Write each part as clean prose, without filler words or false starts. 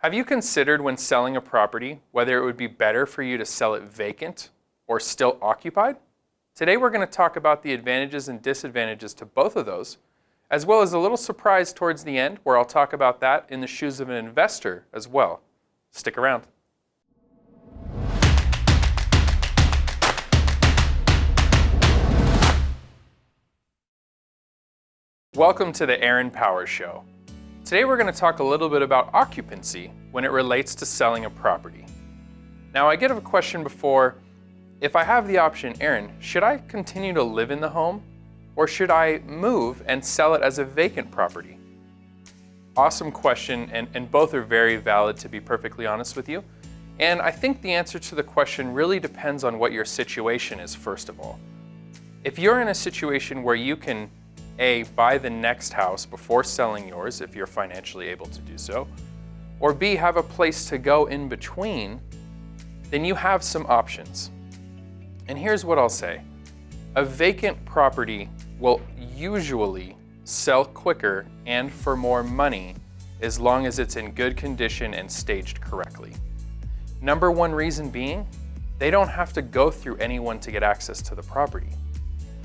Have you considered when selling a property whether it would be better for you to sell it vacant or still occupied? Today we're going to talk about the advantages and disadvantages to both of those, as well as a little surprise towards the end where I'll talk about that in the shoes of an investor as well. Stick around. Welcome to the Aaron Powers Show. Today we're going to talk a little bit about occupancy when it relates to selling a property. Now I get a question before, if I have the option, Aaron, should I continue to live in the home or should I move and sell it as a vacant property? Awesome question, and both are very valid, to be perfectly honest with you. And I think the answer to the question really depends on what your situation is, first of all. If you're in a situation where you can A, buy the next house before selling yours if you're financially able to do so, or B, have a place to go in between, then you have some options. And here's what I'll say. A vacant property will usually sell quicker and for more money as long as it's in good condition and staged correctly. Number one reason being, they don't have to go through anyone to get access to the property.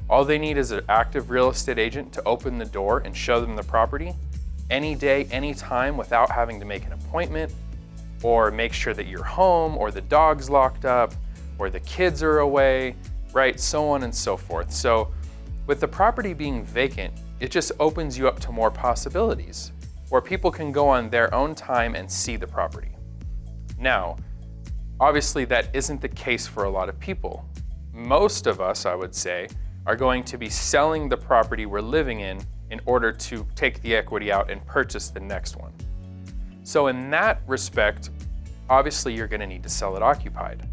All they need is an active real estate agent to open the door and show them the property any day, any time, without having to make an appointment or make sure that you're home or the dog's locked up or the kids are away, right? So on and so forth. So with the property being vacant, it just opens you up to more possibilities where people can go on their own time and see the property. Now, obviously that isn't the case for a lot of people. Most of us, I would say, are going to be selling the property we're living in order to take the equity out and purchase the next one. So in that respect, obviously you're going to need to sell it occupied.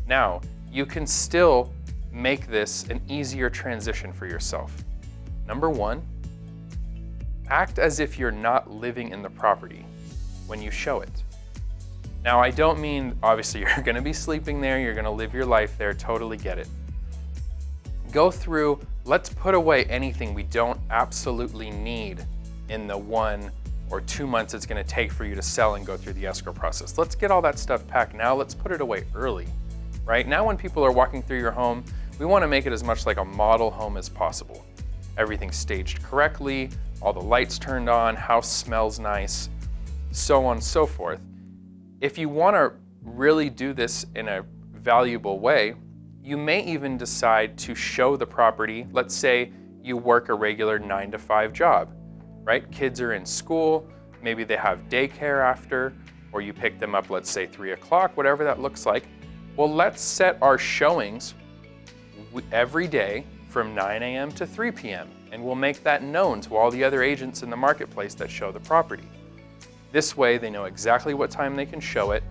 Now, you can still make this an easier transition for yourself. Number one, act as if you're not living in the property when you show it. Now, I don't mean, obviously you're going to be sleeping there, you're going to live your life there, totally get it. Go through, let's put away anything we don't absolutely need in the 1 or 2 months it's going to take for you to sell and go through the escrow process. Let's get all that stuff packed now. Let's put it away early, right? Now when people are walking through your home, we want to make it as much like a model home as possible. Everything's staged correctly, all the lights turned on, house smells nice, so on and so forth. If you want to really do this in a valuable way, you may even decide to show the property. Let's say you work a regular 9-to-5 job, right? Kids are in school, maybe they have daycare after, or you pick them up, let's say 3 o'clock, whatever that looks like. Well, let's set our showings every day from 9 a.m. to 3 p.m. and we'll make that known to all the other agents in the marketplace that show the property. This way they know exactly what time they can show it,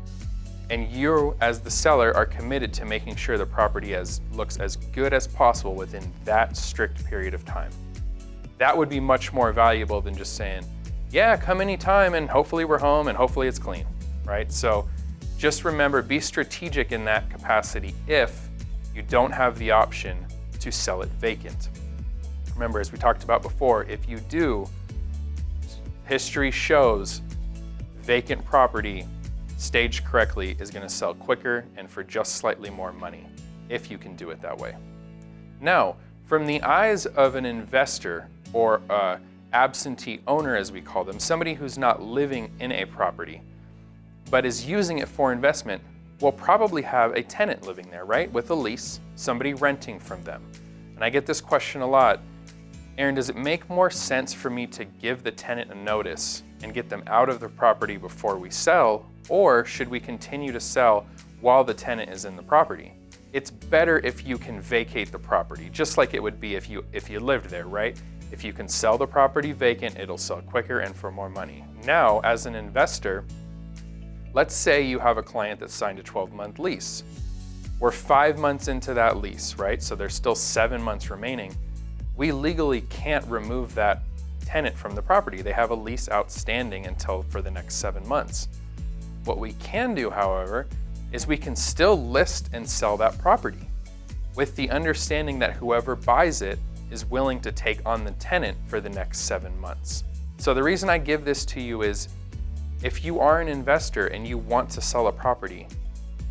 and you, as the seller, are committed to making sure the property looks as good as possible within that strict period of time. That would be much more valuable than just saying, yeah, come anytime and hopefully we're home and hopefully it's clean, right? So just remember, be strategic in that capacity if you don't have the option to sell it vacant. Remember, as we talked about before, if you do, history shows vacant property staged correctly is going to sell quicker and for just slightly more money, if you can do it that way. Now, from the eyes of an investor or an absentee owner, as we call them, somebody who's not living in a property, but is using it for investment, will probably have a tenant living there, right? With a lease, somebody renting from them. And I get this question a lot. Aaron, does it make more sense for me to give the tenant a notice and get them out of the property before we sell, or should we continue to sell while the tenant is in the property? It's better if you can vacate the property, just like it would be if you lived there, right? If you can sell the property vacant, it'll sell quicker and for more money. Now, as an investor, let's say you have a client that signed a 12-month lease. We're 5 months into that lease, right? So there's still 7 months remaining. We legally can't remove that tenant from the property. They have a lease outstanding for the next 7 months. What we can do, however, is we can still list and sell that property with the understanding that whoever buys it is willing to take on the tenant for the next 7 months. So the reason I give this to you is If you are an investor and you want to sell a property,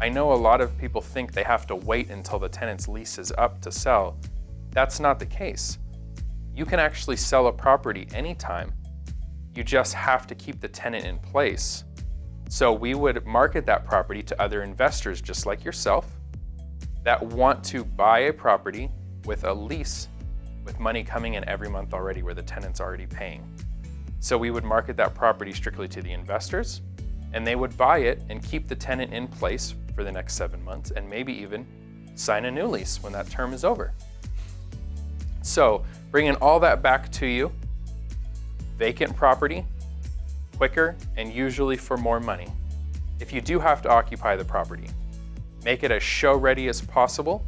I know a lot of people think they have to wait until the tenant's lease is up to sell. That's not the case. You can actually sell a property anytime. You just have to keep the tenant in place. So we would market that property to other investors just like yourself that want to buy a property with a lease with money coming in every month already where the tenant's already paying. So we would market that property strictly to the investors, and they would buy it and keep the tenant in place for the next 7 months and maybe even sign a new lease when that term is over. So bringing all that back to you, vacant property, quicker and usually for more money. If you do have to occupy the property, make it as show ready as possible.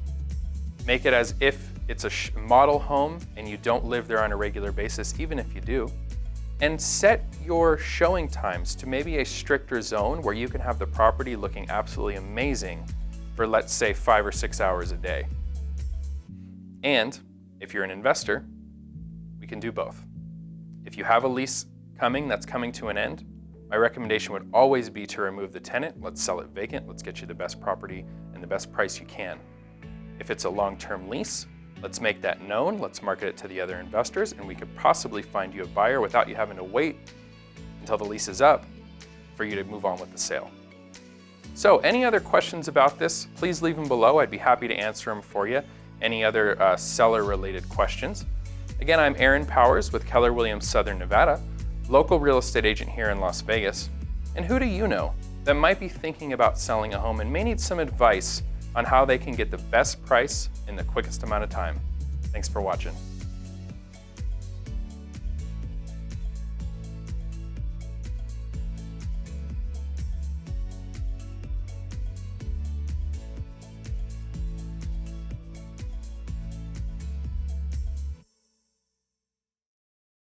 Make it as if it's a model home and you don't live there on a regular basis, even if you do. And set your showing times to maybe a stricter zone where you can have the property looking absolutely amazing for, let's say, 5 or 6 hours a day. And if you're an investor, we can do both. If you have a lease coming that's coming to an end, my recommendation would always be to remove the tenant. Let's sell it vacant. Let's get you the best property and the best price you can. If it's a long-term lease, let's make that known. Let's market it to the other investors, and we could possibly find you a buyer without you having to wait until the lease is up for you to move on with the sale. So any other questions about this, please leave them below. I'd be happy to answer them for you. Any other seller-related questions. Again, I'm Aaron Powers with Keller Williams Southern Nevada, local real estate agent here in Las Vegas. And who do you know that might be thinking about selling a home and may need some advice on how they can get the best price in the quickest amount of time? Thanks for watching.